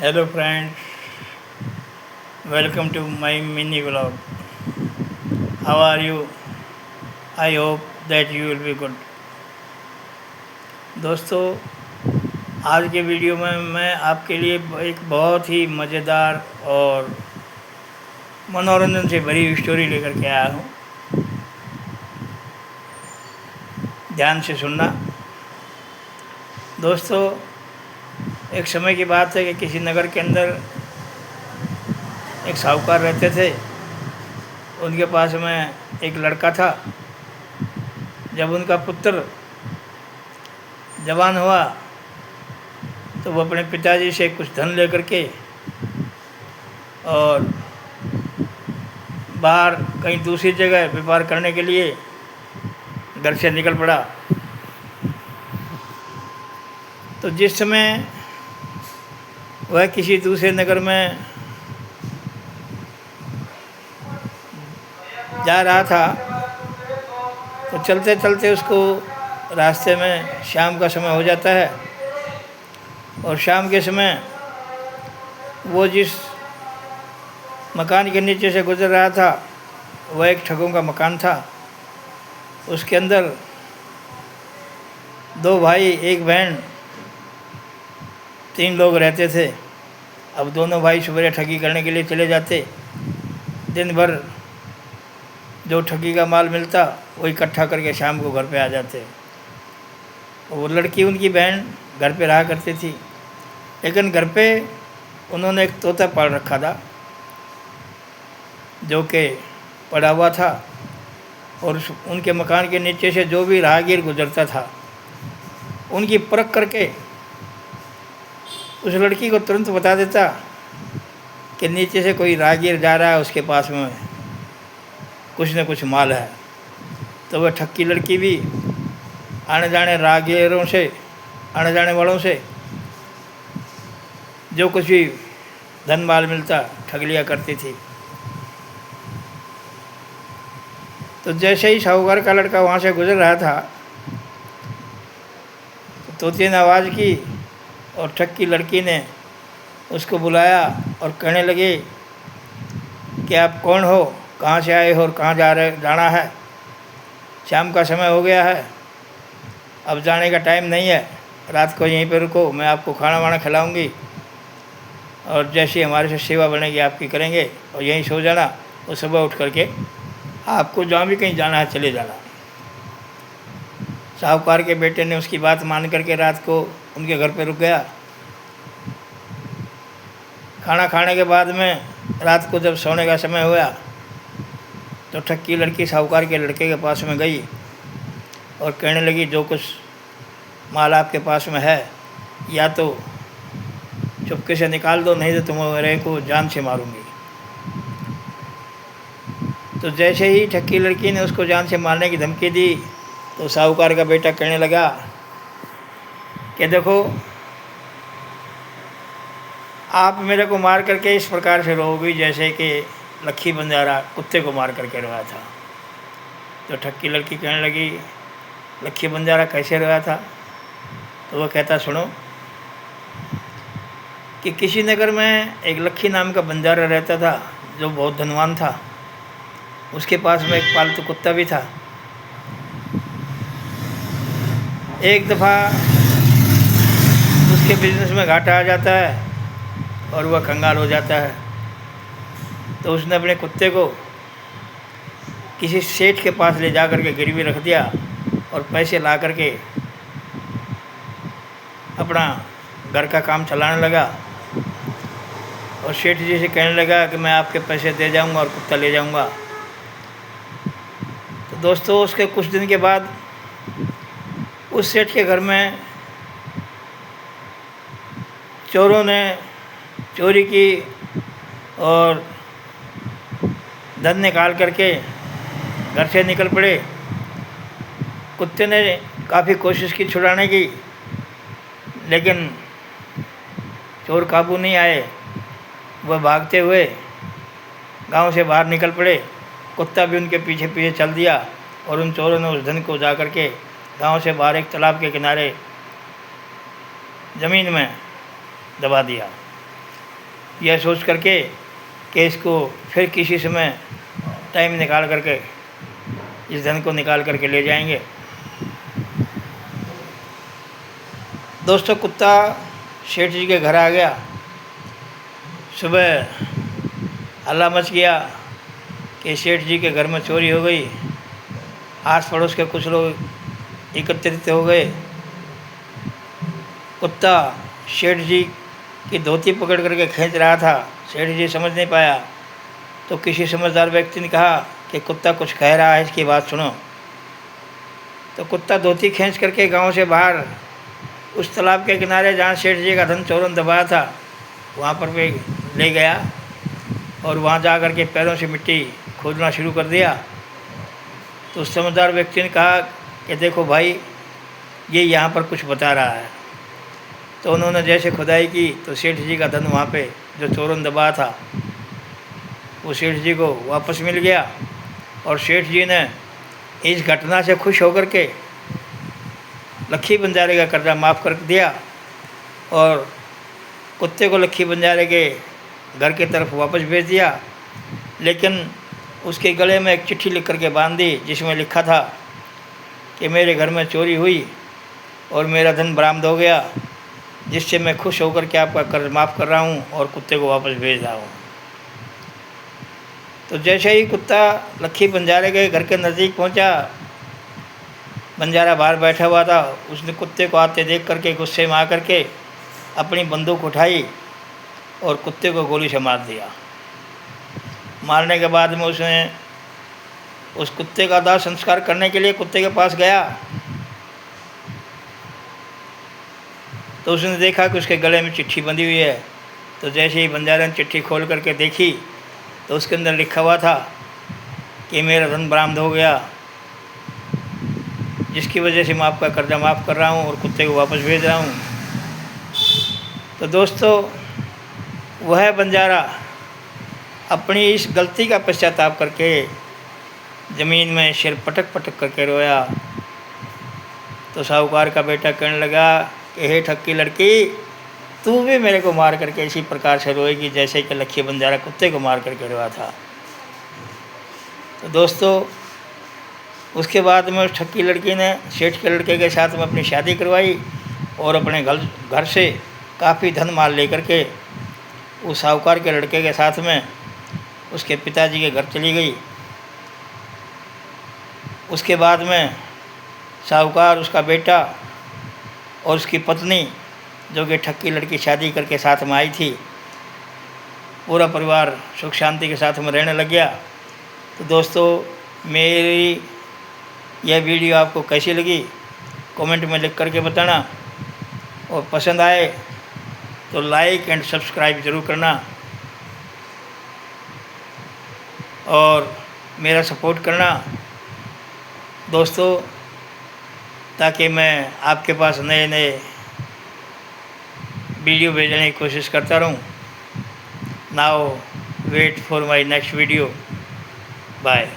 Hello friends, welcome to my mini vlog. How are you? I hope that you will be good. दोस्तों, आज के video में मैं आपके लिए एक बहुत ही मज़ेदार और मनोरंजन से भरी स्टोरी लेकर के आया हूँ। ध्यान से सुनना। दोस्तों, एक समय की बात है कि किसी नगर के अंदर एक साहूकार रहते थे। उनके पास में एक लड़का था। जब उनका पुत्र जवान हुआ तो वो अपने पिताजी से कुछ धन लेकर के और बाहर कहीं दूसरी जगह व्यापार करने के लिए घर से निकल पड़ा। तो जिस समय वह किसी दूसरे नगर में जा रहा था तो चलते चलते उसको रास्ते में शाम का समय हो जाता है। और शाम के समय वो जिस मकान के नीचे से गुजर रहा था वह एक ठगों का मकान था। उसके अंदर दो भाई, एक बहन, 3 लोग रहते थे। अब दोनों भाई सवेरे ठगी करने के लिए चले जाते। दिन भर जो ठगी का माल मिलता वो इकट्ठा करके शाम को घर पे आ जाते। वो लड़की, उनकी बहन, घर पे रहा करती थी। लेकिन घर पे उन्होंने एक तोता पाल रखा था जो कि पड़ा हुआ था। और उनके मकान के नीचे से जो भी राहगीर गुजरता था उनकी परख करके उस लड़की को तुरंत बता देता कि नीचे से कोई राहगीर जा रहा है, उसके पास में कुछ न कुछ माल है। तो वह ठक्की लड़की भी आने जाने राहगीरों से, आने जाने वालों से जो कुछ भी धन माल मिलता ठग लिया करती थी। तो जैसे ही साहूकार का लड़का वहाँ से गुजर रहा था तो तोते ने आवाज़ की और ठक्की लड़की ने उसको बुलाया और कहने लगे कि आप कौन हो, कहाँ से आए हो और कहाँ जाना है। शाम का समय हो गया है, अब जाने का टाइम नहीं है। रात को यहीं पे रुको, मैं आपको खाना वाना खिलाऊंगी और जैसी हमारे से सेवा बनेगी आपकी करेंगे और यहीं सो जाना। और सुबह उठ करके आपको जहाँ भी कहीं जाना है चले जाना। साहूकार के बेटे ने उसकी बात मान करके रात को उनके घर पे रुक गया। खाना खाने के बाद में रात को जब सोने का समय हुआ तो ठक्की लड़की साहूकार के लड़के के पास में गई और कहने लगी, जो कुछ माल आपके पास में है या तो चुपके से निकाल दो, नहीं तो तुम्हारे को जान से मारूंगी। तो जैसे ही ठक्की लड़की ने उसको जान से मारने की धमकी दी तो साहूकार का बेटा कहने लगा कि देखो, आप मेरे को मार करके इस प्रकार से रोओगी जैसे कि लक्खी बंजारा कुत्ते को मार करके रोया था। तो ठक्की लड़की कहने लगी, लक्खी बंजारा कैसे रोया था? तो वह कहता, सुनो कि किसी नगर में एक लक्खी नाम का बंजारा रहता था जो बहुत धनवान था। उसके पास में एक पालतू कुत्ता भी था। एक दफ़ा उसके बिजनेस में घाटा आ जाता है और वह कंगाल हो जाता है। तो उसने अपने कुत्ते को किसी सेठ के पास ले जा कर के गिरवी रख दिया और पैसे ला कर के अपना घर का काम चलाने लगा। और सेठ जी से कहने लगा कि मैं आपके पैसे दे जाऊंगा और कुत्ता ले जाऊंगा। तो दोस्तों, उसके कुछ दिन के बाद उस सेठ के घर में चोरों ने चोरी की और धन निकाल करके घर से निकल पड़े। कुत्ते ने काफ़ी कोशिश की छुड़ाने की, लेकिन चोर काबू नहीं आए। वह भागते हुए गांव से बाहर निकल पड़े। कुत्ता भी उनके पीछे पीछे चल दिया और उन चोरों ने उस धन को जा कर के गाँव से बाहर एक तालाब के किनारे ज़मीन में दबा दिया। यह सोच करके कि इसको फिर किसी समय टाइम निकाल करके इस धन को निकाल करके ले जाएंगे। दोस्तों, कुत्ता सेठ जी के घर आ गया। सुबह हल्ला मच गया कि सेठ जी के घर में चोरी हो गई। आस पड़ोस के कुछ लोग एकत्रित हो गए। कुत्ता सेठ जी की धोती पकड़ करके खींच रहा था। सेठ जी समझ नहीं पाया तो किसी समझदार व्यक्ति ने कहा कि कुत्ता कुछ कह रहा है, इसकी बात सुनो। तो कुत्ता धोती खींच करके गांव से बाहर उस तालाब के किनारे जहाँ सेठ जी का धन चोरों ने दबाया था वहाँ पर भी ले गया और वहाँ जा कर के पैरों से मिट्टी खोदना शुरू कर दिया। तो उस समझदार व्यक्ति ने कहा कि देखो भाई, ये यहाँ पर कुछ बता रहा है। तो उन्होंने जैसे खुदाई की तो सेठ जी का धन वहाँ पे जो चोरों ने दबाया था वो सेठ जी को वापस मिल गया। और सेठ जी ने इस घटना से खुश होकर के लक्खी बंजारे का कर्जा माफ़ कर दिया और कुत्ते को लक्खी बंजारे के घर की तरफ वापस भेज दिया। लेकिन उसके गले में एक चिट्ठी लिख करके बांध दी जिसमें लिखा था कि मेरे घर में चोरी हुई और मेरा धन बरामद हो गया, जिससे मैं खुश होकर के आपका कर्ज माफ़ कर रहा हूँ और कुत्ते को वापस भेज रहा हूँ। तो जैसे ही कुत्ता लक्खी बंजारे के घर के नज़दीक पहुँचा, बंजारा बाहर बैठा हुआ था। उसने कुत्ते को आते देख करके गुस्से में आकर के अपनी बंदूक उठाई और कुत्ते को गोली से मार दिया। मारने के बाद में उसने उस कुत्ते का दाह संस्कार करने के लिए कुत्ते के पास गया तो उसने देखा कि उसके गले में चिट्ठी बंधी हुई है। तो जैसे ही बंजारे ने चिट्ठी खोल करके देखी तो उसके अंदर लिखा हुआ था कि मेरा धन बरामद हो गया, जिसकी वजह से मैं आपका कर्जा माफ़ कर रहा हूँ और कुत्ते को वापस भेज रहा हूँ। तो दोस्तों, वह बंजारा अपनी इस गलती का पश्चाताप करके ज़मीन में सिर पटक पटक करके रोया। तो साहूकार का बेटा कहने लगा कि हे ठक्की लड़की, तू भी मेरे को मार करके इसी प्रकार से रोएगी जैसे कि लक्खी बंजारा कुत्ते को मार करके रोया था। तो दोस्तों, उसके बाद में उस ठक्की लड़की ने सेठ के लड़के के साथ में अपनी शादी करवाई और अपने घर से काफ़ी धन माल लेकर के उस साहूकार के लड़के के साथ में उसके पिताजी के घर चली गई। उसके बाद में साहूकार, उसका बेटा और उसकी पत्नी जो कि ठक्की लड़की शादी करके साथ में आई थी, पूरा परिवार सुख शांति के साथ में रहने लग गया। तो दोस्तों, मेरी यह वीडियो आपको कैसी लगी कमेंट में लिख करके बताना और पसंद आए तो लाइक एंड सब्सक्राइब ज़रूर करना और मेरा सपोर्ट करना दोस्तों, ताकि मैं आपके पास नए नए वीडियो भेजने की कोशिश करता रहूं। Now wait for my next video. Bye.